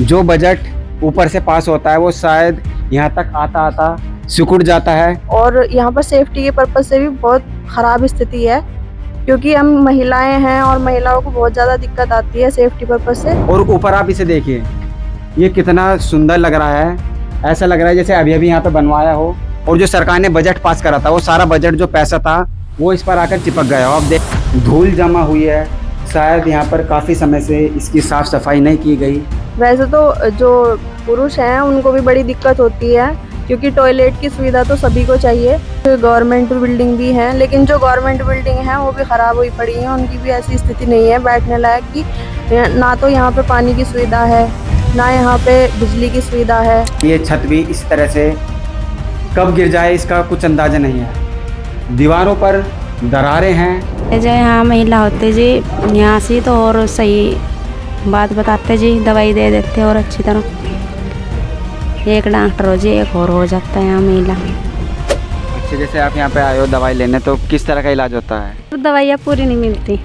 जो बजट ऊपर से पास होता है वो शायद यहाँ तक आता आता सिकुड़ जाता है। और यहाँ पर सेफ्टी के पर्पज से भी बहुत ख़राब स्थिति है, क्योंकि हम महिलाएं हैं और महिलाओं को बहुत ज़्यादा दिक्कत आती है सेफ्टी पर्पज से। और ऊपर आप इसे देखिए, ये कितना सुंदर लग रहा है, ऐसा लग रहा है जैसे अभी अभी यहाँ पे बनवाया हो। और जो सरकार ने बजट पास करा था वो सारा बजट जो पैसा था वो इस पर आकर चिपक गया हो। अब देख धूल जमा हुई है, शायद यहाँ पर काफ़ी समय से इसकी साफ़ सफाई नहीं की गई। वैसे तो जो पुरुष हैं उनको भी बड़ी दिक्कत होती है, क्योंकि टॉयलेट की सुविधा तो सभी को चाहिए। तो गवर्नमेंट बिल्डिंग भी हैं, लेकिन जो गवर्नमेंट बिल्डिंग हैं वो भी ख़राब हुई पड़ी हैं, उनकी भी ऐसी स्थिति नहीं है बैठने लायक कि ना तो यहाँ पे पानी की सुविधा है, ना यहाँ पे बिजली की सुविधा है। ये छत भी इस तरह से कब गिर जाए इसका कुछ अंदाजा नहीं है। दीवारों पर दरारें हैं। जो यहाँ महिला होते जी यहाँ से तो और सही बात बताते जी, दवाई दे देते और अच्छी तरह। एक डॉक्टर हो जी, एक और हो जाता है यहाँ महिला। अच्छा, जैसे आप यहाँ पे आए हो दवाई लेने, तो किस तरह का इलाज होता है? तो दवाइयाँ पूरी नहीं मिलती।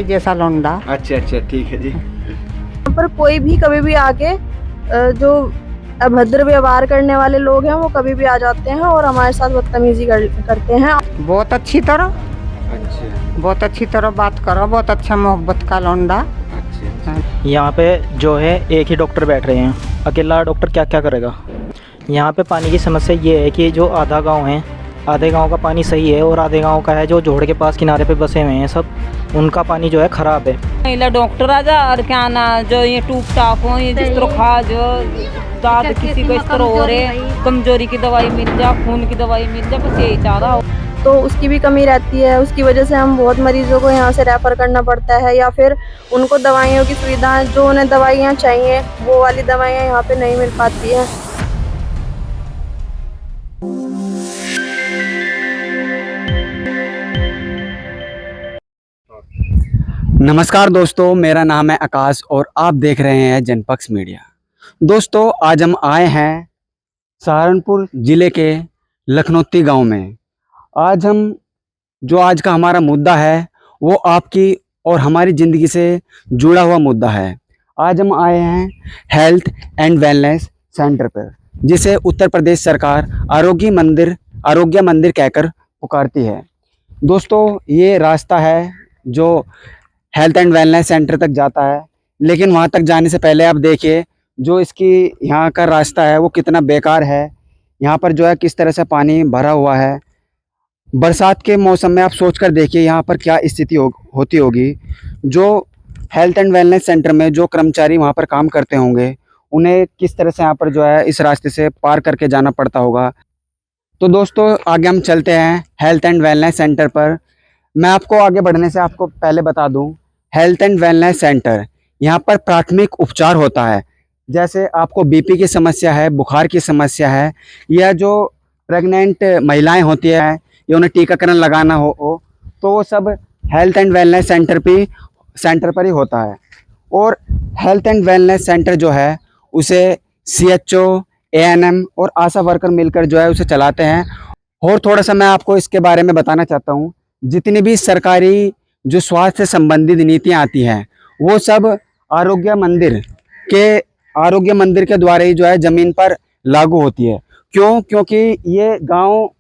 जैसा लौंडा। अच्छा अच्छा, ठीक है जी। यहाँ पर कोई भी कभी भी आके जो अभद्र व्यवहार करने वाले लोग हैं वो कभी भी आ जाते हैं और हमारे साथ बदतमीजी करते हैं। बहुत अच्छी तरह, अच्छा बहुत अच्छी तरह बात करो, बहुत अच्छा मोहब्बत का लौंडा। अच्छा। यहाँ पे जो है एक ही डॉक्टर बैठ रहे हैं, अकेला डॉक्टर क्या क्या करेगा। यहाँ पे पानी की समस्या ये है कि जो आधा गांव है, आधे गांव का पानी सही है और आधे गांव का है जो जोड़ के पास किनारे पे बसे हुए हैं सब, उनका पानी जो है ख़राब है। महिला डॉक्टर आ जा और क्या ना जो ये टूप टाप हो, ये जिस तरह खा जो दाद किसी को इस तरह हो रहे, कमजोरी की दवाई मिल जा, खून की दवाई मिल जा, बस यही चाह रहा हो। तो उसकी भी कमी रहती है, उसकी वजह से हम बहुत मरीजों को यहाँ से रेफ़र करना पड़ता है, या फिर उनको दवाइयों की सुविधा जो उन्हें दवाइयाँ चाहिए वो वाली दवाइयाँ यहाँ पे नहीं मिल पाती हैं। नमस्कार दोस्तों, मेरा नाम है आकाश और आप देख रहे हैं जनपक्ष मीडिया। दोस्तों, आज हम आए हैं सहारनपुर ज़िले के लखनौती गांव में। आज का हमारा मुद्दा है वो आपकी और हमारी ज़िंदगी से जुड़ा हुआ मुद्दा है। आज हम आए हैं हेल्थ एंड वेलनेस सेंटर पर, जिसे उत्तर प्रदेश सरकार आरोग्य मंदिर कहकर पुकारती है। दोस्तों, ये रास्ता है जो हेल्थ एंड वेलनेस सेंटर तक जाता है, लेकिन वहाँ तक जाने से पहले आप देखिए जो इसकी यहाँ का रास्ता है वो कितना बेकार है। यहाँ पर जो है किस तरह से पानी भरा हुआ है। बरसात के मौसम में आप सोच कर देखिए यहाँ पर क्या स्थिति होती होगी। जो हेल्थ एंड वेलनेस सेंटर में जो कर्मचारी वहाँ पर काम करते होंगे, उन्हें किस तरह से यहाँ पर जो है इस रास्ते से पार करके जाना पड़ता होगा। तो दोस्तों, आगे हम चलते हैं हेल्थ एंड वेलनेस सेंटर पर। मैं आपको आगे बढ़ने से आपको पहले बता दूं, हेल्थ एंड वेलनेस सेंटर यहाँ पर प्राथमिक उपचार होता है। जैसे आपको बीपी की समस्या है, बुखार की समस्या है, या जो प्रेग्नेंट महिलाएं होती हैं या उन्हें टीकाकरण लगाना हो तो वो सब हेल्थ एंड वेलनेस सेंटर पर ही होता है। और हेल्थ एंड वेलनेस सेंटर जो है उसे CHO, ANM और आशा वर्कर मिलकर जो है उसे चलाते हैं। और थोड़ा सा मैं आपको इसके बारे में बताना चाहता हूँ। जितनी भी सरकारी जो स्वास्थ्य से संबंधित नीतियाँ आती हैं वो सब आरोग्य मंदिर के द्वारा ही जो है ज़मीन पर लागू होती है। क्यों? क्योंकि ये गांव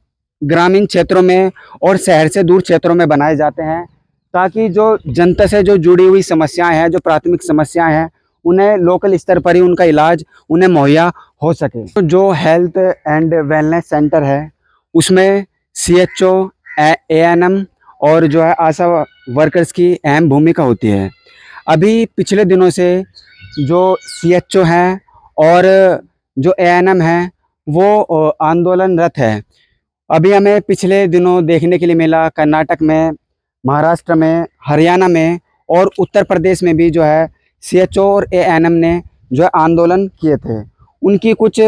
ग्रामीण क्षेत्रों में और शहर से दूर क्षेत्रों में बनाए जाते हैं, ताकि जो जनता से जो जुड़ी हुई समस्याएं हैं, जो प्राथमिक समस्याएं हैं, उन्हें लोकल स्तर पर ही उनका इलाज उन्हें मुहैया हो सके। तो जो हेल्थ एंड वेलनेस सेंटर है उसमें CHO, ANM और जो है आशा वर्कर्स की अहम भूमिका होती है। अभी पिछले दिनों से जो CHO हैं और जो ANM हैं वो आंदोलनरत है। अभी हमें पिछले दिनों देखने के लिए मिला कर्नाटक में, महाराष्ट्र में, हरियाणा में और उत्तर प्रदेश में भी जो है CHO और ANM ने जो है आंदोलन किए थे। उनकी कुछ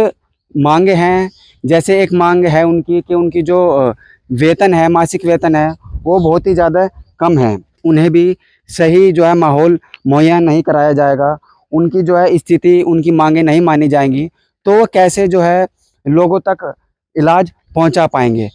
मांगे हैं। जैसे एक मांग है उनकी कि उनकी जो वेतन है, मासिक वेतन है, वो बहुत ही ज़्यादा कम है। उन्हें भी सही जो है माहौल मुहैया नहीं कराया जाएगा। उनकी जो है स्थिति, उनकी मांगे नहीं मानी जाएंगी तो वो कैसे जो है लोगों तक इलाज पहुंचा पाएंगे।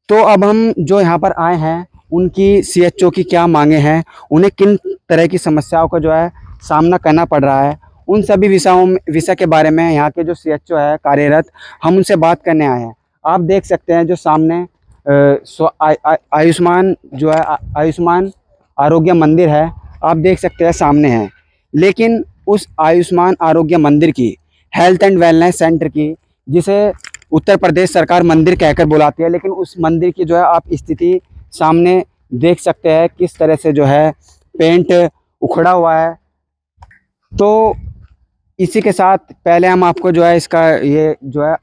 तो अब हम जो यहाँ पर आए हैं उनकी CHO की क्या मांगे हैं, उन्हें किन तरह की समस्याओं का जो है सामना करना पड़ रहा है, उन सभी विषय के बारे में यहाँ के जो CHO है कार्यरत, हम उनसे बात करने आए हैं। आप देख सकते हैं जो सामने आयुष्मान जो है आयुष्मान आरोग्य मंदिर है, आप देख सकते हैं सामने है। लेकिन उस आयुष्मान आरोग्य मंदिर की, हेल्थ एंड वेलनेस सेंटर की, जिसे उत्तर प्रदेश सरकार मंदिर कहकर बुलाती है, लेकिन उस मंदिर की जो है आप स्थिति सामने देख सकते हैं किस तरह से जो है पेंट उखड़ा हुआ है। तो इसी के साथ पहले हम आपको जो है इसका ये जो है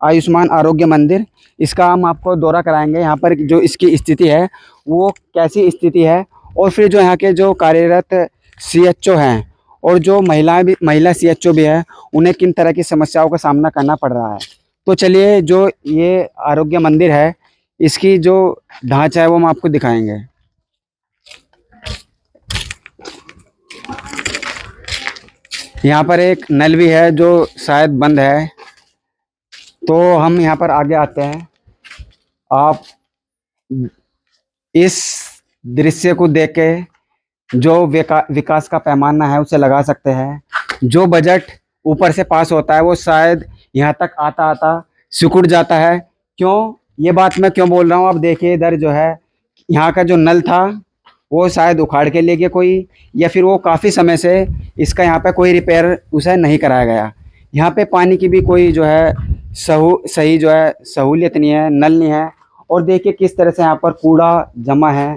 आयुष्मान आरोग्य मंदिर, इसका हम आपको दौरा कराएंगे। यहाँ पर जो इसकी स्थिति है वो कैसी स्थिति है, और फिर जो यहाँ के जो कार्यरत CHO हैं और जो महिला CHO भी है, उन्हें किन तरह की समस्याओं का सामना करना पड़ रहा है। तो चलिए जो ये आरोग्य मंदिर है, इसकी जो ढांचा है वो हम आपको दिखाएंगे। यहाँ पर एक नल भी है जो शायद बंद है, तो हम यहाँ पर आगे आते हैं। आप इस दृश्य को देख के जो विकास का पैमाना है उसे लगा सकते हैं। जो बजट ऊपर से पास होता है वो शायद यहाँ तक आता आता सिकुड़ जाता है। क्यों, ये बात मैं क्यों बोल रहा हूँ, आप देखिए इधर जो है यहाँ का जो नल था वो शायद उखाड़ के ले गया कोई, या फिर वो काफ़ी समय से इसका यहाँ पे कोई रिपेयर उसे नहीं कराया गया। यहाँ पे पानी की भी कोई जो है सही जो है सहूलियत नहीं है, नल नहीं है। और देखिए किस तरह से यहाँ पर कूड़ा जमा है,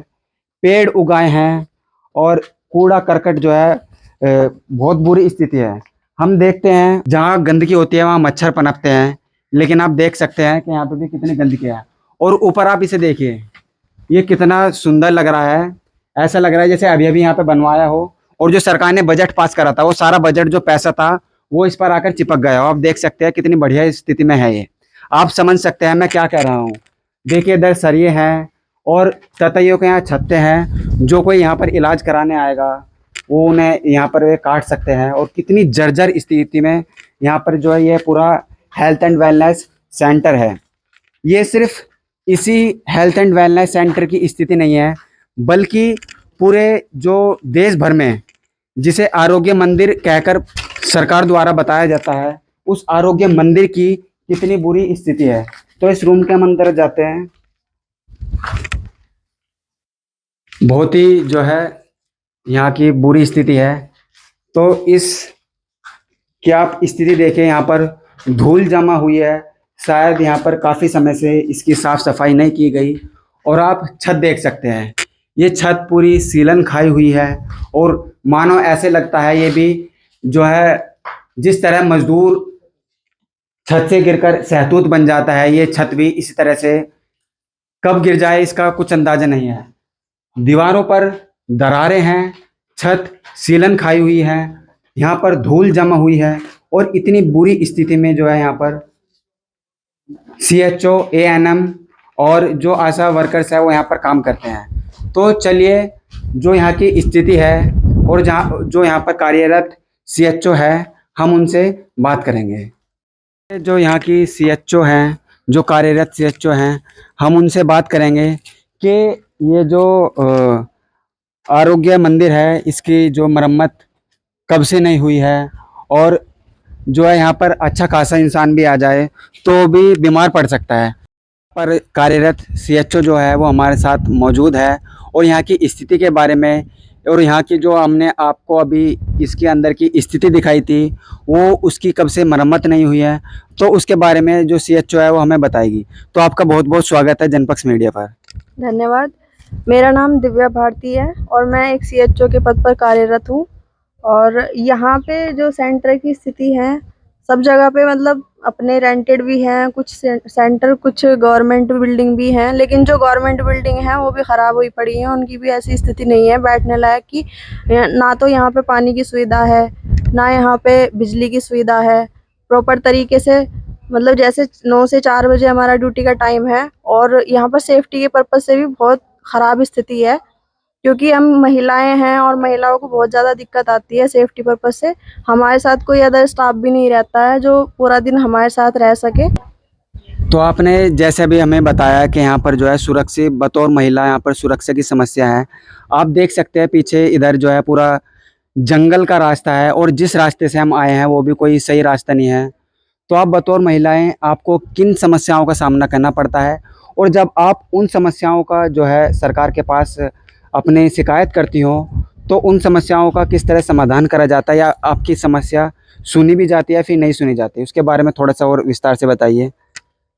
पेड़ उगाए हैं और कूड़ा करकट जो है बहुत बुरी स्थिति है। हम देखते हैं जहाँ गंदगी होती है वहाँ मच्छर पनपते हैं, लेकिन आप देख सकते हैं कि यहाँ पे भी कितनी गंदगी है। और ऊपर आप इसे देखिए, ये कितना सुंदर लग रहा है, ऐसा लग रहा है जैसे अभी अभी यहाँ पे बनवाया हो। और जो सरकार ने बजट पास करा था वो सारा बजट जो पैसा था वो इस पर आकर चिपक गया हो। आप देख सकते हैं कितनी बढ़िया स्थिति में है ये, आप समझ सकते हैं मैं क्या कह रहा हूँ। देखिए इधर सरिये हैं और ततैयों के यहाँ छत्ते हैं, जो कोई यहाँ पर इलाज कराने आएगा वो उन्हें यहाँ पर वे काट सकते हैं। और कितनी जर्जर स्थिति में यहाँ पर जो है ये पूरा हेल्थ एंड वेलनेस सेंटर है। ये सिर्फ इसी हेल्थ एंड वेलनेस सेंटर की स्थिति नहीं है, बल्कि पूरे जो देश भर में जिसे आरोग्य मंदिर कहकर सरकार द्वारा बताया जाता है, उस आरोग्य मंदिर की कितनी बुरी स्थिति है। तो इस रूम के हम अंदर जाते हैं। बहुत ही जो है यहाँ की बुरी स्थिति है। तो इस क्या आप स्थिति देखें, यहाँ पर धूल जमा हुई है, शायद यहाँ पर काफ़ी समय से इसकी साफ सफाई नहीं की गई। और आप छत देख सकते हैं, ये छत पूरी सीलन खाई हुई है और मानो ऐसे लगता है ये भी जो है जिस तरह मजदूर छत से गिरकर सहतूत बन जाता है, ये छत भी इसी तरह से कब गिर जाए इसका कुछ अंदाजा नहीं है। दीवारों पर दरारें हैं, छत सीलन खाई हुई है, यहाँ पर धूल जमा हुई है और इतनी बुरी स्थिति में जो है यहाँ पर CHO, ANM और जो आशा वर्कर्स है वो यहाँ पर काम करते हैं। तो चलिए जो यहाँ की स्थिति है और जो यहाँ पर कार्यरत CHO है हम उनसे बात करेंगे। जो यहाँ की CHO हैं, जो कार्यरत CHO हैं, हम उनसे बात करेंगे कि ये जो आरोग्य मंदिर है इसकी जो मरम्मत कब से नहीं हुई है, और जो है यहाँ पर अच्छा खासा इंसान भी आ जाए तो भी बीमार पड़ सकता है। पर कार्यरत CHO जो है वो हमारे साथ मौजूद है और यहाँ की स्थिति के बारे में और यहाँ की जो हमने आपको अभी इसके अंदर की स्थिति दिखाई थी वो उसकी कब से मरम्मत नहीं हुई है, तो उसके बारे में जो CHO है वो हमें बताएगी। तो आपका बहुत बहुत स्वागत है जनपक्ष मीडिया पर। धन्यवाद। मेरा नाम दिव्या भारती है और मैं एक CHO के पद पर कार्यरत हूँ। और यहाँ पे जो सेंटर की स्थिति है, सब जगह पे मतलब अपने रेंटेड भी हैं कुछ सेंटर, कुछ गवर्नमेंट बिल्डिंग भी हैं, लेकिन जो गवर्नमेंट बिल्डिंग है वो भी ख़राब हुई पड़ी हैं। उनकी भी ऐसी स्थिति नहीं है बैठने लायक कि ना तो यहाँ पे पानी की सुविधा है, ना यहाँ पे बिजली की सुविधा है प्रॉपर तरीके से। मतलब जैसे 9 से 4 बजे हमारा ड्यूटी का टाइम है और यहाँ पर सेफ्टी के पर्पज़ से भी बहुत ख़राब स्थिति है, क्योंकि हम महिलाएं हैं और महिलाओं को बहुत ज़्यादा दिक्कत आती है सेफ्टी पर्पज़ से। हमारे साथ कोई अदर स्टाफ भी नहीं रहता है जो पूरा दिन हमारे साथ रह सके। तो आपने जैसे अभी हमें बताया कि यहाँ पर जो है सुरक्षित बतौर महिला यहाँ पर सुरक्षा की समस्या है। आप देख सकते हैं पीछे इधर जो है पूरा जंगल का रास्ता है और जिस रास्ते से हम आए हैं वो भी कोई सही रास्ता नहीं है। तो आप बतौर महिलाएं आपको किन समस्याओं का सामना करना पड़ता है, और जब आप उन समस्याओं का जो है सरकार के पास अपनी शिकायत करती हो तो उन समस्याओं का किस तरह समाधान करा जाता है, या आपकी समस्या सुनी भी जाती है फिर नहीं सुनी जाती, उसके बारे में थोड़ा सा और विस्तार से बताइए।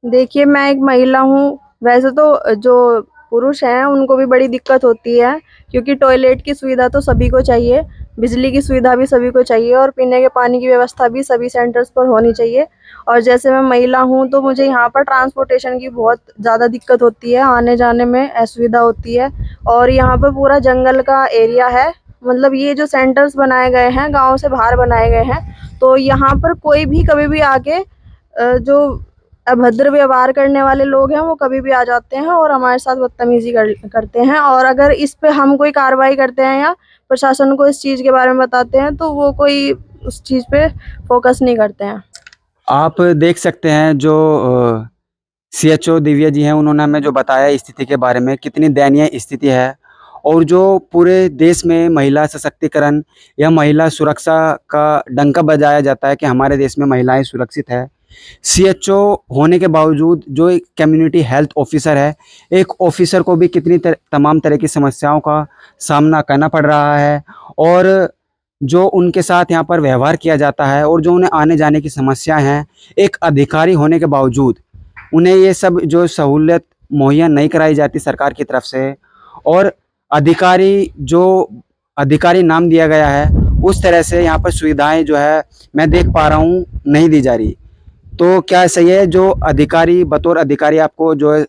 देखिए, मैं एक महिला हूँ। वैसे तो जो पुरुष हैं उनको भी बड़ी दिक्कत होती है, क्योंकि टॉयलेट की सुविधा तो सभी को चाहिए, बिजली की सुविधा भी सभी को चाहिए और पीने के पानी की व्यवस्था भी सभी सेंटर्स पर होनी चाहिए। और जैसे मैं महिला हूँ तो मुझे यहाँ पर ट्रांसपोर्टेशन की बहुत ज़्यादा दिक्कत होती है, आने जाने में असुविधा होती है। और यहाँ पर पूरा जंगल का एरिया है, मतलब ये जो सेंटर्स बनाए गए हैं गाँव से बाहर बनाए गए हैं, तो यहाँ पर कोई भी कभी भी आके जो अभद्र व्यवहार करने वाले लोग हैं वो कभी भी आ जाते हैं और हमारे साथ बदतमीजी करते हैं। और अगर इस पे हम कोई कार्रवाई करते हैं या प्रशासन को इस चीज़ के बारे में बताते हैं तो वो कोई उस चीज़ पे फोकस नहीं करते हैं। आप देख सकते हैं जो CHO दिव्या जी हैं, उन्होंने हमें जो बताया स्थिति के बारे में, कितनी दयनीय स्थिति है। और जो पूरे देश में महिला सशक्तिकरण या महिला सुरक्षा का डंका बजाया जाता है कि हमारे देश में महिलाएं सुरक्षित है, CHO होने के बावजूद जो एक कम्युनिटी हेल्थ ऑफिसर है, एक ऑफिसर को भी कितनी तमाम तरह की समस्याओं का सामना करना पड़ रहा है। और जो उनके साथ यहाँ पर व्यवहार किया जाता है और जो उन्हें आने जाने की समस्याएं हैं, एक अधिकारी होने के बावजूद उन्हें ये सब जो सहूलियत मुहैया नहीं कराई जाती सरकार की तरफ से, और अधिकारी नाम दिया गया है उस तरह से यहाँ पर सुविधाएं जो है मैं देख पा रहा हूँ नहीं दी जा रही। तो क्या सही है जो अधिकारी बतौर अधिकारी आपको जो है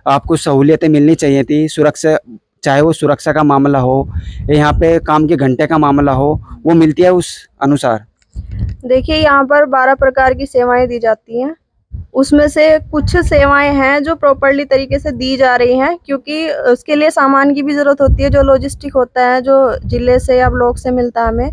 आपको सहूलियतें मिलनी चाहिए थी, सुरक्षा, चाहे वो सुरक्षा का मामला हो, यहाँ पे काम के घंटे का मामला हो, वो मिलती है उस अनुसार? देखिए, यहाँ पर 12 प्रकार की सेवाएं दी जाती हैं, उसमें से कुछ सेवाएं हैं जो प्रॉपर्ली तरीके से दी जा रही हैं, क्योंकि उसके लिए सामान की भी ज़रूरत होती है, जो लॉजिस्टिक होता है जो ज़िले से या ब्लॉक से मिलता है हमें,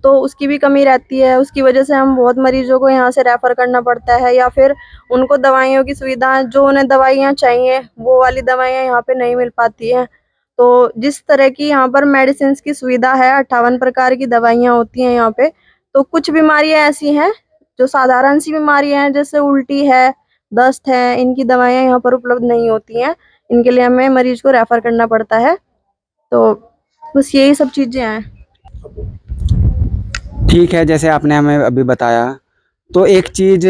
तो उसकी भी कमी रहती है। उसकी वजह से हम बहुत मरीजों को यहाँ से रेफ़र करना पड़ता है, या फिर उनको दवाइयों की सुविधा, जो उन्हें दवाइयाँ चाहिए वो वाली दवाइयाँ यहाँ पे नहीं मिल पाती हैं। तो जिस तरह की यहाँ पर मेडिसिन की सुविधा है, 58 प्रकार की दवाइयाँ होती हैं यहाँ पे। तो कुछ बीमारियाँ ऐसी हैं जो साधारण सी बीमारियाँ हैं, जैसे उल्टी है, दस्त है, इनकी दवाइयाँ यहाँ पर उपलब्ध नहीं होती हैं, इनके लिए हमें मरीज को रेफ़र करना पड़ता है। तो बस यही सब चीज़ें हैं। ठीक है, जैसे आपने हमें अभी बताया, तो एक चीज़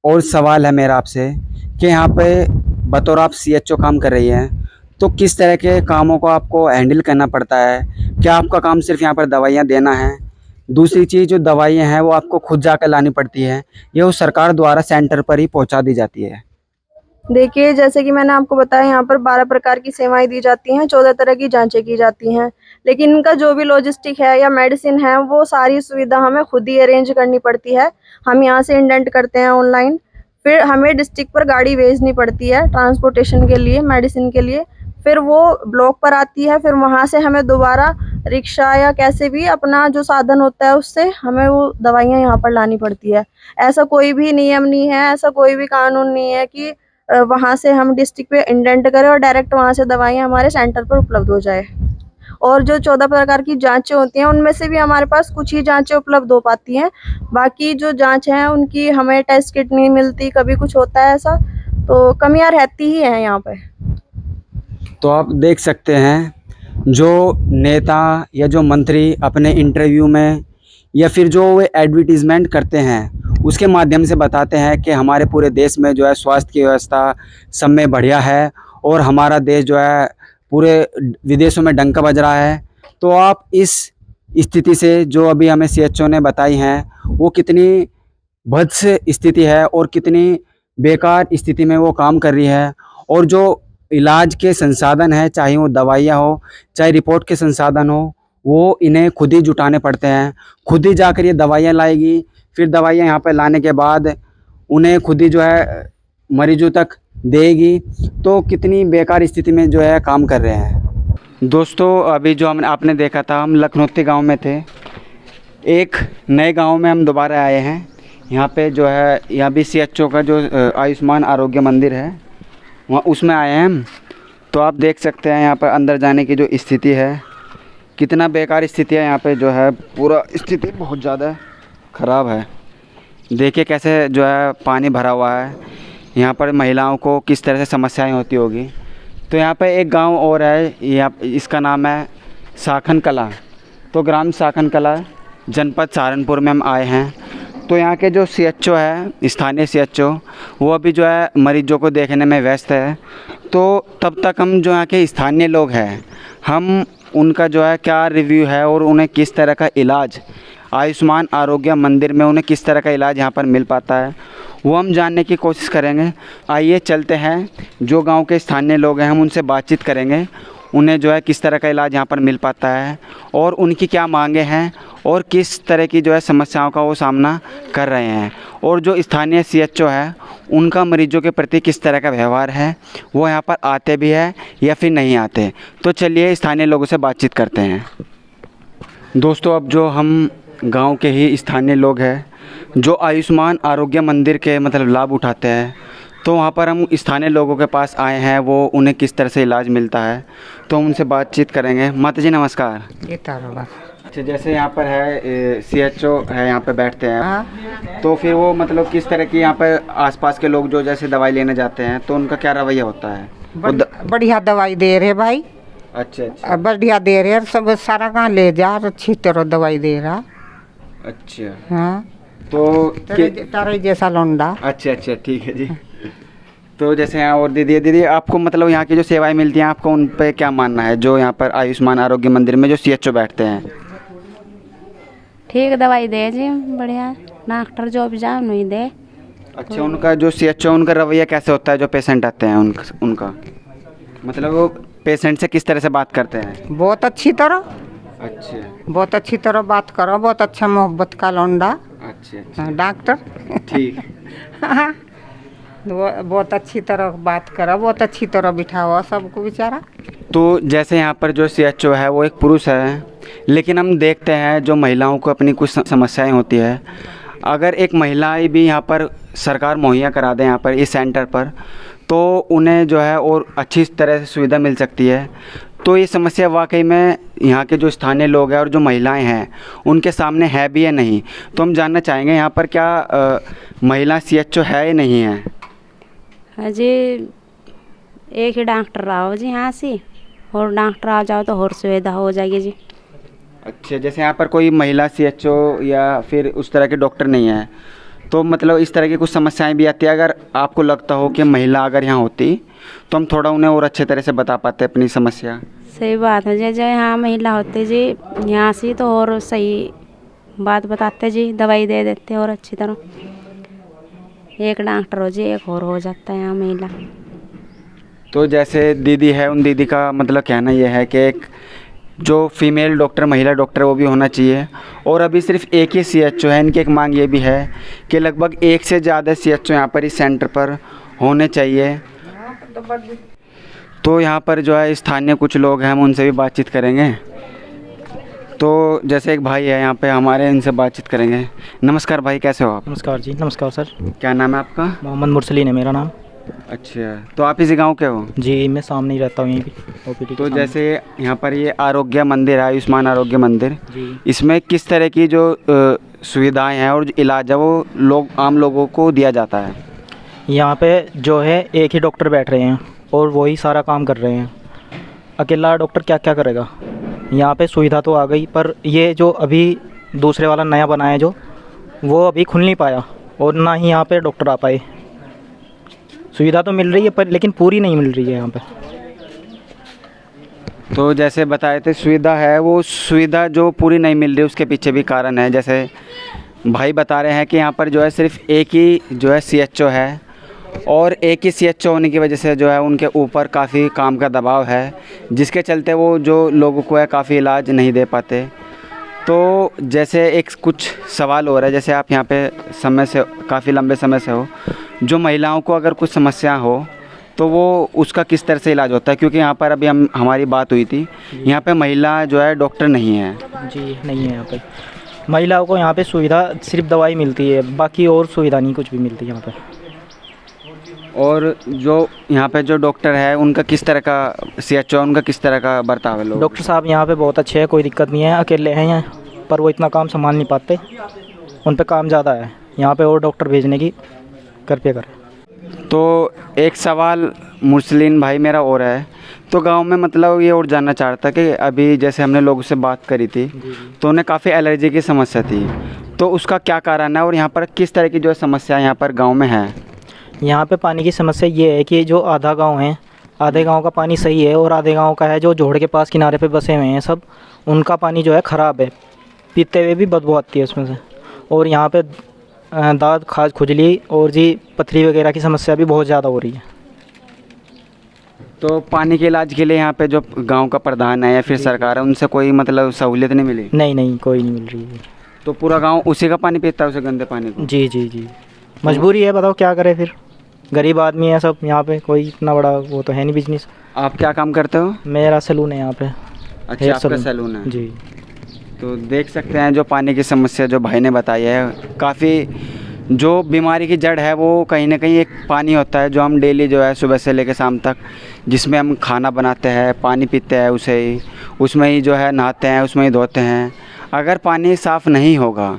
और सवाल है मेरा आपसे कि यहाँ पे बतौर आप CHO काम कर रही हैं, तो किस तरह के कामों को आपको हैंडल करना पड़ता है? क्या आपका काम सिर्फ यहाँ पर दवाइयाँ देना है? दूसरी चीज़, जो दवाइयाँ हैं वो आपको खुद जाकर लानी पड़ती है या वो सरकार द्वारा सेंटर पर ही पहुँचा दी जाती है? देखिए, जैसे कि मैंने आपको बताया, यहाँ पर 12 प्रकार की सेवाएं दी जाती हैं, 14 तरह की जांचें की जाती हैं, लेकिन इनका जो भी लॉजिस्टिक है या मेडिसिन है वो सारी सुविधा हमें खुद ही अरेंज करनी पड़ती है। हम यहाँ से इंडेंट करते हैं ऑनलाइन, फिर हमें डिस्ट्रिक्ट पर गाड़ी भेजनी पड़ती है ट्रांसपोर्टेशन के लिए, मेडिसिन के लिए, फिर वो ब्लॉक पर आती है, फिर वहाँ से हमें दोबारा रिक्शा या कैसे भी अपना जो साधन होता है उससे हमें वो दवाइयाँ यहाँ पर लानी पड़ती है। ऐसा कोई भी नियम नहीं है, ऐसा कोई भी कानून नहीं है कि वहाँ से हम डिस्ट्रिक्ट पे इंडेंट करें और डायरेक्ट वहाँ से दवाइयाँ हमारे सेंटर पर उपलब्ध हो जाए। और जो 14 प्रकार की जांचें होती हैं उनमें से भी हमारे पास कुछ ही जांचें उपलब्ध हो पाती हैं, बाकी जो जांच हैं उनकी हमें टेस्ट किट नहीं मिलती, कभी कुछ होता है ऐसा, तो कमियाँ रहती ही हैं यहाँ पे। तो आप देख सकते हैं जो नेता या जो मंत्री अपने इंटरव्यू में या फिर जो वे एडवर्टीज़मेंट करते हैं उसके माध्यम से बताते हैं कि हमारे पूरे देश में जो है स्वास्थ्य की व्यवस्था सब में बढ़िया है और हमारा देश जो है पूरे विदेशों में डंका बज रहा है। तो आप इस स्थिति से जो अभी हमें CHO ने बताई हैं वो कितनी भद्स स्थिति है और कितनी बेकार स्थिति में वो काम कर रही है, और जो इलाज के संसाधन है, चाहे वो दवाइयाँ हो चाहे रिपोर्ट के संसाधन हो, वो इन्हें खुद ही जुटाने पड़ते हैं। खुद ही जाकर ये दवाइयाँ लाएगी, फिर दवाइयाँ यहाँ पर लाने के बाद उन्हें खुद ही जो है मरीजों तक देगी। तो कितनी बेकार स्थिति में जो है काम कर रहे हैं। दोस्तों, अभी जो आपने देखा था, हम लखनौती गांव में थे। एक नए गांव में हम दोबारा आए हैं। यहाँ पे जो है यहाँ भी CHO का जो आयुष्मान आरोग्य मंदिर है वहाँ उसमें आए हैं हम। तो आप देख सकते हैं यहाँ पर अंदर जाने की जो स्थिति है, कितना बेकार स्थिति है यहाँ पे, जो है पूरा स्थिति बहुत ज़्यादा ख़राब है। देखिए कैसे जो है पानी भरा हुआ है, यहाँ पर महिलाओं को किस तरह से समस्याएं होती होगी। तो यहाँ पे एक गांव और है, यहाँ इसका नाम है साखन कला। तो ग्राम साखन कला जनपद सहारनपुर में हम आए हैं। तो यहाँ के जो सीएचओ है, स्थानीय सीएचओ, वो अभी जो है मरीजों को देखने में व्यस्त है। तो तब तक हम जो यहाँ के स्थानीय लोग हैं, हम उनका जो है क्या रिव्यू है और उन्हें किस तरह का इलाज आयुष्मान आरोग्य मंदिर में, उन्हें किस तरह का इलाज यहाँ पर मिल पाता है, वो हम जानने की कोशिश करेंगे। आइए चलते हैं, जो गांव के स्थानीय लोग हैं हम उनसे बातचीत करेंगे, उन्हें जो है किस तरह का इलाज यहाँ पर मिल पाता है और उनकी क्या मांगे हैं और किस तरह की जो है समस्याओं का वो सामना कर रहे हैं, और जो स्थानीय सीएचओ है उनका मरीजों के प्रति किस तरह का व्यवहार है, वो यहाँ पर आते भी है या फिर नहीं आते। तो चलिए स्थानीय लोगों से बातचीत करते हैं। दोस्तों, अब जो हम गांव के ही स्थानीय लोग हैं जो आयुष्मान आरोग्य मंदिर के मतलब लाभ उठाते हैं, तो वहाँ पर हम स्थानीय लोगों के पास आए हैं, वो उन्हें किस तरह से इलाज मिलता है तो हम उनसे बातचीत करेंगे। माता जी नमस्कार। ये तारो बस। अच्छा, जैसे यहाँ पर है सीएचओ है, यहाँ पे बैठते हैं, हाँ, तो फिर वो मतलब किस तरह की यहाँ पर आसपास के लोग जो जैसे दवाई लेने जाते हैं तो उनका क्या रवैया होता है? बढ़िया दवाई दे रहे भाई। अच्छा अच्छा बढ़िया दे रहे, सब सारा कहाँ ले जा, अच्छी तरह दवाई दे रहा। अच्छा, हाँ, तो तारे जैसा लौंडा। अच्छा अच्छा, ठीक है जी। तो जैसे यहाँ और दीदी आपको मतलब यहाँ की जो सेवाएं मिलती हैं, आपको उन पे क्या मानना है, जो यहाँ पर आयुष्मान आरोग्य मंदिर में जो सीएचओ बैठते हैं? ठीक दवाई दे जी, बढ़िया डॉक्टर जो भी जाओ नहीं दे। अच्छा, उनका जो सीएचओ उनका रवैया कैसे होता है, जो पेशेंट आते हैं उनका मतलब वो पेशेंट से किस तरह से बात करते हैं? बहुत अच्छी तरह। अच्छा, बहुत अच्छी तरह बात करो, बहुत अच्छा मोहब्बत का लौंडा। अच्छा अच्छा, डॉक्टर ठीक। बहुत अच्छी तरह बात करो, बहुत अच्छी तरह बिठाओ सबको बेचारा। तो जैसे यहाँ पर जो सीएचओ है वो एक पुरुष है, लेकिन हम देखते हैं जो महिलाओं को अपनी कुछ समस्याएं होती है, अगर एक महिला भी यहाँ पर सरकार मुहैया करा दे यहाँ पर इस सेंटर पर, तो उन्हें जो है और अच्छी तरह से सुविधा मिल सकती है। तो ये समस्या वाकई में यहाँ के जो स्थानीय लोग हैं और जो महिलाएं हैं उनके सामने है भी या नहीं, तो हम जानना चाहेंगे यहाँ पर क्या महिला सीएचओ है या नहीं है? हाँ जी, एक ही डॉक्टर आओ जी यहाँ से, और डॉक्टर आ जाओ तो और सुविधा हो जाएगी जी। अच्छा, जैसे यहाँ पर कोई महिला सीएचओ या फिर उस तरह के डॉक्टर नहीं है, तो मतलब इस तरह की कुछ समस्याएं भी आती है। अगर आपको लगता हो कि महिला अगर यहाँ होती तो हम थोड़ा उन्हें और अच्छे तरह से बता पाते अपनी समस्या। सही बात है जी, जो यहाँ महिला होती जी यहाँ से तो और सही बात बताते जी, दवाई दे देते और अच्छी तरह। एक डॉक्टर हो जी, एक और हो जाता है यहाँ महिला। तो जैसे दीदी है, उन दीदी का मतलब कहना यह है कि एक जो फीमेल डॉक्टर, महिला डॉक्टर वो भी होना चाहिए, और अभी सिर्फ एक ही सीएचओ है। इनकी एक मांग ये भी है कि लगभग एक से ज़्यादा सीएचओ यहाँ पर इस सेंटर पर होने चाहिए। तो यहाँ पर जो है स्थानीय कुछ लोग हैं, हम उनसे भी बातचीत करेंगे। तो जैसे एक भाई है यहाँ पे हमारे, इनसे बातचीत करेंगे। नमस्कार भाई, कैसे हो आप? नमस्कार जी। नमस्कार सर। क्या नाम है आपका? मोहम्मद मुरसलीन है मेरा नाम। अच्छा, तो आप इसी गांव के हो? जी, मैं सामने ही रहता हूँ यहीं पे ओपीडी के तो सामने। जैसे यहाँ पर ये आरोग्य मंदिर है, आयुष्मान आरोग्य मंदिर, जी, इसमें किस तरह की जो सुविधाएं हैं और जो इलाज है वो आम लोगों को दिया जाता है? यहाँ पे जो है एक ही डॉक्टर बैठ रहे हैं और वही सारा काम कर रहे हैं। अकेला डॉक्टर क्या क्या करेगा? यहाँ पे सुविधा तो आ गई, पर ये जो अभी दूसरे वाला नया बना है जो, वो अभी खुल नहीं पाया और ना ही यहाँ पे डॉक्टर आ पाए। सुविधा तो मिल रही है पर लेकिन पूरी नहीं मिल रही है यहाँ पे। तो जैसे बताए थे सुविधा है, वो सुविधा जो पूरी नहीं मिल रही उसके पीछे भी कारण है। जैसे भाई बता रहे हैं कि यहाँ पर जो है सिर्फ एक ही जो है सीएचओ है, और एक ही सीएचओ होने की वजह से जो है उनके ऊपर काफ़ी काम का दबाव है, जिसके चलते वो जो लोगों को है काफ़ी इलाज नहीं दे पाते। तो जैसे एक कुछ सवाल हो रहा है, जैसे आप यहाँ पे समय से काफ़ी लंबे समय से हो, जो महिलाओं को अगर कुछ समस्या हो तो वो उसका किस तरह से इलाज होता है? क्योंकि यहाँ पर अभी हमारी बात हुई थी, यहाँ पे महिला जो है डॉक्टर नहीं है। जी नहीं है यहाँ पे। महिलाओं को यहाँ पे सुविधा सिर्फ दवाई मिलती है, बाकी और सुविधा नहीं कुछ भी मिलती है यहाँ पे। और जो यहाँ पे जो डॉक्टर है उनका किस तरह का CHO उनका किस तरह का बर्ताव है? लोग डॉक्टर साहब यहाँ पे बहुत अच्छे हैं, कोई दिक्कत नहीं है। अकेले हैं यहाँ पर वो इतना काम संभाल नहीं पाते, उन पे काम ज़्यादा है। यहाँ पे और डॉक्टर भेजने की कृपया करें। तो एक सवाल मुस्लिम भाई मेरा और है, तो गांव में मतलब ये और जानना चाहता कि अभी जैसे हमने लोगों से बात करी थी तो उन्हें काफ़ी एलर्जी की समस्या थी, तो उसका क्या कारण है और यहाँ पर किस तरह की जो समस्या यहाँ पर गांव में है? यहाँ पे पानी की समस्या ये है कि जो आधा गांव है, आधे गांव का पानी सही है और आधे गांव का है जो जोड़ के पास किनारे पे बसे हुए हैं सब, उनका पानी जो है ख़राब है, पीते हुए भी बदबू आती है उसमें से। और यहाँ पे दाद खाज खुजली और जी पथरी वगैरह की समस्या भी बहुत ज़्यादा हो रही है। तो पानी के इलाज के लिए यहाँ पे जो गांव का प्रधान है या फिर सरकार है उनसे कोई मतलब सहूलियत नहीं मिली? नहीं, कोई नहीं मिल रही है। तो पूरा गांव उसी का पानी पीता है, उसे गंदे पानी को? जी, मजबूरी है, बताओ क्या करे फिर, गरीब आदमी है सब यहाँ पे, कोई इतना बड़ा वो तो है नहीं बिजनेस। आप क्या काम करते हो? मेरा सैलून है यहाँ पे। अच्छा, हेयर आपका सैलून है जी। तो देख सकते हैं जो पानी की समस्या जो भाई ने बताई है, काफ़ी जो बीमारी की जड़ है वो कहीं ना कहीं एक पानी होता है जो हम डेली जो है सुबह से लेकर शाम तक जिसमें हम खाना बनाते हैं, पानी पीते हैं, उसे ही उसमें ही जो है नहाते हैं, उसमें ही धोते हैं। अगर पानी साफ़ नहीं होगा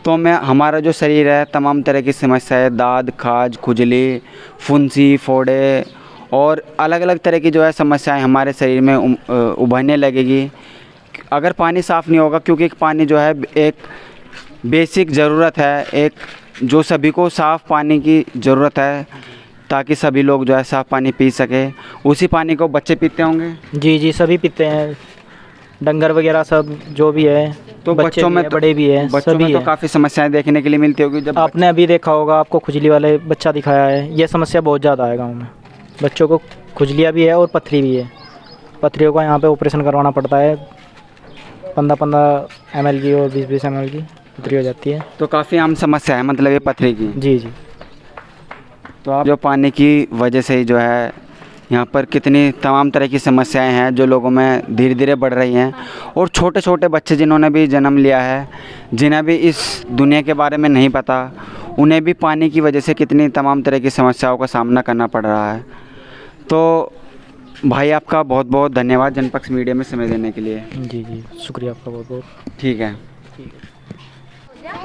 तो हमारा जो शरीर है तमाम तरह की समस्याएं, दाद खाज खुजली, फुंसी फोड़े और अलग अलग तरह की जो है समस्याएं हमारे शरीर में उभरने लगेगी अगर पानी साफ़ नहीं होगा, क्योंकि पानी जो है एक बेसिक ज़रूरत है, एक जो सभी को साफ़ पानी की ज़रूरत है ताकि सभी लोग जो है साफ़ पानी पी सके। उसी पानी को बच्चे पीते होंगे? जी, सभी पीते हैं, डंगर वगैरह सब जो भी है। तो बच्चों में बड़े भी है, बच्चों में तो काफ़ी समस्याएं देखने के लिए मिलती होगी। जब आपने अभी देखा होगा, आपको खुजली वाले बच्चा दिखाया है, ये समस्या बहुत ज़्यादा है गाँव में। बच्चों को खुजलियाँ भी है और पथरी भी है। पथरियों का यहाँ पे ऑपरेशन करवाना पड़ता है, 15-15 ml की और 20-20 ml की पथरी हो जाती है। तो काफ़ी आम समस्या है मतलब ये पथरी की? जी। तो आप जो पानी की वजह से ही जो है यहाँ पर कितनी तमाम तरह की समस्याएं हैं जो लोगों में धीरे धीरे बढ़ रही हैं, और छोटे छोटे बच्चे जिन्होंने भी जन्म लिया है, जिन्हें भी इस दुनिया के बारे में नहीं पता, उन्हें भी पानी की वजह से कितनी तमाम तरह की समस्याओं का सामना करना पड़ रहा है। तो भाई आपका बहुत बहुत धन्यवाद जनपक्ष मीडिया में समय देने के लिए। जी, शुक्रिया आपका बहुत बहुत। ठीक है।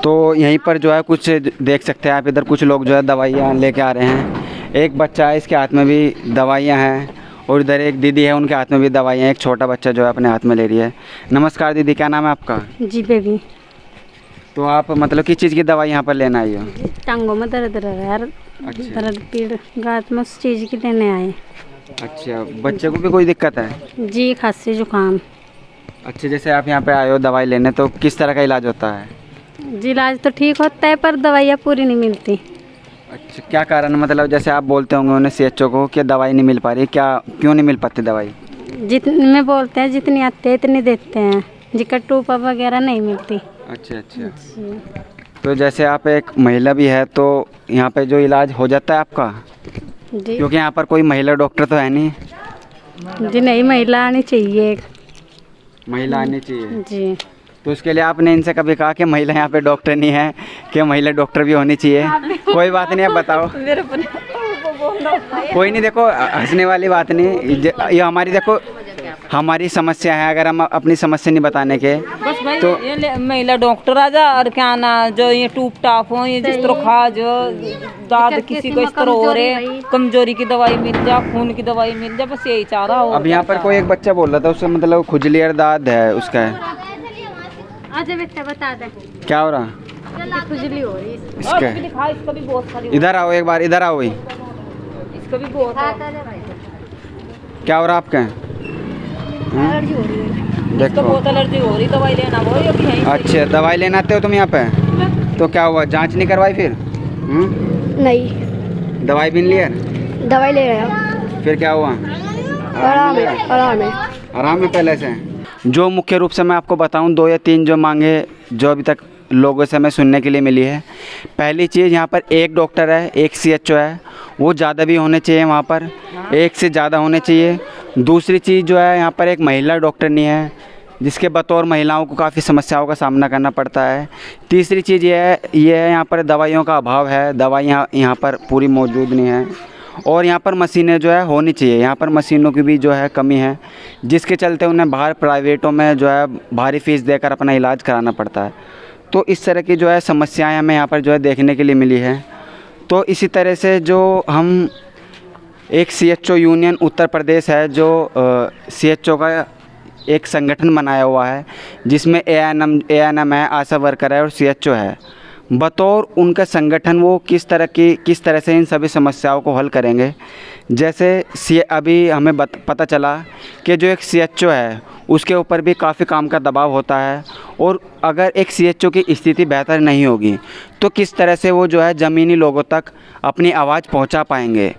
तो यहीं पर जो है कुछ देख सकते हैं आप, इधर कुछ लोग जो है दवाइयाँ लेके आ रहे हैं। एक बच्चा है, इसके हाथ में भी दवाइयाँ हैं, और इधर एक दीदी है, उनके हाथ में भी दवाइयाँ। एक छोटा बच्चा जो है अपने हाथ में ले रही है। नमस्कार दीदी, क्या नाम है आपका? जी बेबी। तो आप मतलब किस चीज़ की दवाई यहाँ पर लेना आई हो? टांगों में दर्द रह रहा है, अच्छा। दर्द पीड़ रात में उस चीज़ की लेने आए। अच्छा, बच्चे को भी कोई दिक्कत है? जी, खांसी जुकाम। अच्छा, जैसे आप यहाँ पे आए हो दवाई लेने, तो किस तरह का इलाज होता है? जी, इलाज तो ठीक होता है पर दवाइयाँ पूरी नहीं मिलती। अच्छा, क्या कारण, मतलब जैसे आप बोलते होंगे उन्हें CHO को कि दवाई नहीं मिल पा रही, क्या क्यों नहीं मिल पाती दवाई? जितने में बोलते हैं जितनी आती है इतनी देते हैं, जिकर टूपा वगैरह नहीं मिलती। अच्छा। तो जैसे आप एक महिला भी है, तो यहाँ पे जो इलाज हो जाता है आपका? जी। क्योंकि यहाँ पर कोई महिला डॉक्टर तो है नहीं। जी नहीं, महिला आनी चाहिए एक। महिला आनी चाहिए जी। तो उसके लिए आपने इनसे कभी कहा कि महिला यहाँ पे डॉक्टर नहीं है, कि महिला डॉक्टर भी होनी चाहिए? कोई बात नहीं, आप बताओ। कोई नहीं, देखो हंसने वाली बात नहीं, ये हमारी देखो हमारी समस्या है। अगर हम अपनी समस्या नहीं बताने के बस भाई तो ये महिला डॉक्टर आ जा, और क्या ना जो ये टूप टाप हो, ये जिस तरह खा जो दाद किसी को इस तरह हो रहे, कमजोरी की दवाई मिल जा, खून की दवाई मिल जा, बस यही चाह रहा हो। अब यहाँ पर कोई एक बच्चा बोल रहा था, उससे मतलब खुजली और दाद है उसका है। अच्छा बेटा बता दे क्या हो रहा? खुजली हो रही है। इसका इसका भी बहुत सारी, इधर आओ एक बार, इधर आओ। वही इसका भी बहुत है। क्या हो रहा आपके? एलर्जी हो रही है। इसका बहुत एलर्जी हो रही, दवाई लेना वो ये भी है। अच्छा, दवाई लेने आते हो तुम यहाँ पे? तो क्या हुआ, जांच नहीं करवाई फिर? नहीं, दवाई भी नहीं लिया? दवाई ले रहे हैं। फिर क्या हुआ? आराम है, आराम है। आराम है पहले से? जो मुख्य रूप से मैं आपको बताऊं, 2 या 3 जो मांगे जो अभी तक लोगों से हमें सुनने के लिए मिली है। पहली चीज़, यहाँ पर एक डॉक्टर है, एक CHO है, वो ज़्यादा भी होने चाहिए वहाँ पर, एक से ज़्यादा होने चाहिए। दूसरी चीज़ जो है, यहाँ पर एक महिला डॉक्टर नहीं है, जिसके बतौर महिलाओं को काफ़ी समस्याओं का सामना करना पड़ता है। तीसरी चीज़ ये है यहाँ पर दवाइयों का अभाव है, दवाइयाँ यहाँ पर पूरी मौजूद नहीं है। और यहाँ पर मशीनें जो है होनी चाहिए, यहाँ पर मशीनों की भी जो है कमी है, जिसके चलते उन्हें बाहर प्राइवेटों में जो है भारी फीस देकर अपना इलाज कराना पड़ता है। तो इस तरह की जो है समस्याएं हमें यहाँ पर जो है देखने के लिए मिली है। तो इसी तरह से जो हम एक CHO यूनियन उत्तर प्रदेश है, जो CHO का एक संगठन बनाया हुआ है, जिसमें ANM है, आशा वर्कर है और CHO है। बतौर उनका संगठन वो किस तरह से इन सभी समस्याओं को हल करेंगे। जैसे अभी हमें पता चला कि जो एक CHO है उसके ऊपर भी काफ़ी काम का दबाव होता है, और अगर एक CHO की स्थिति बेहतर नहीं होगी तो किस तरह से वो जो है ज़मीनी लोगों तक अपनी आवाज़ पहुंचा पाएंगे।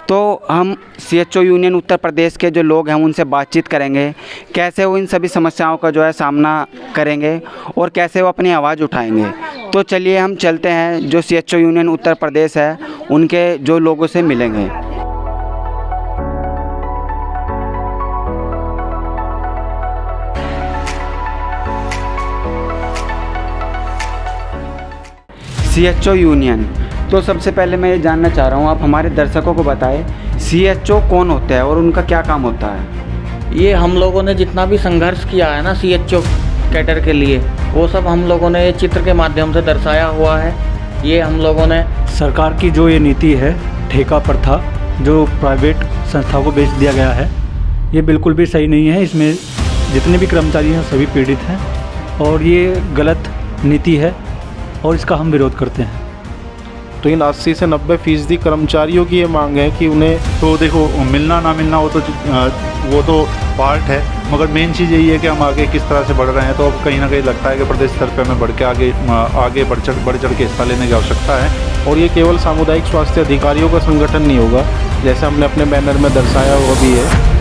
तो हम CHO यूनियन उत्तर प्रदेश के जो लोग हैं उनसे बातचीत करेंगे, कैसे वो इन सभी समस्याओं का जो है सामना करेंगे और कैसे वो अपनी आवाज़ उठाएंगे। तो चलिए हम चलते हैं, जो CHO यूनियन उत्तर प्रदेश है उनके जो लोगों से मिलेंगे। CHO यूनियन, तो सबसे पहले मैं ये जानना चाह रहा हूँ, आप हमारे दर्शकों को बताएं CHO कौन होता है और उनका क्या काम होता है। ये हम लोगों ने जितना भी संघर्ष किया है ना CHO कैडर के लिए, वो सब हम लोगों ने चित्र के माध्यम से दर्शाया हुआ है। ये हम लोगों ने सरकार की जो ये नीति है ठेका प्रथा, जो प्राइवेट संस्थाओं को बेच दिया गया है, ये बिल्कुल भी सही नहीं है। इसमें जितने भी कर्मचारी हैं सभी पीड़ित हैं और ये गलत नीति है और इसका हम विरोध करते हैं। तो इन 80 से 90% कर्मचारियों की ये मांग है कि उन्हें, तो देखो मिलना ना मिलना वो तो पार्ट है, मगर मेन चीज़ यही है कि हम आगे किस तरह से बढ़ रहे हैं। तो अब कहीं ना कहीं लगता है कि प्रदेश स्तर पर हमें बढ़ के आगे बढ़ चढ़ के हिस्सा लेने की आवश्यकता है। और ये केवल सामुदायिक स्वास्थ्य अधिकारियों का संगठन नहीं होगा, जैसे हमने अपने बैनर में दर्शाया हुआ भी है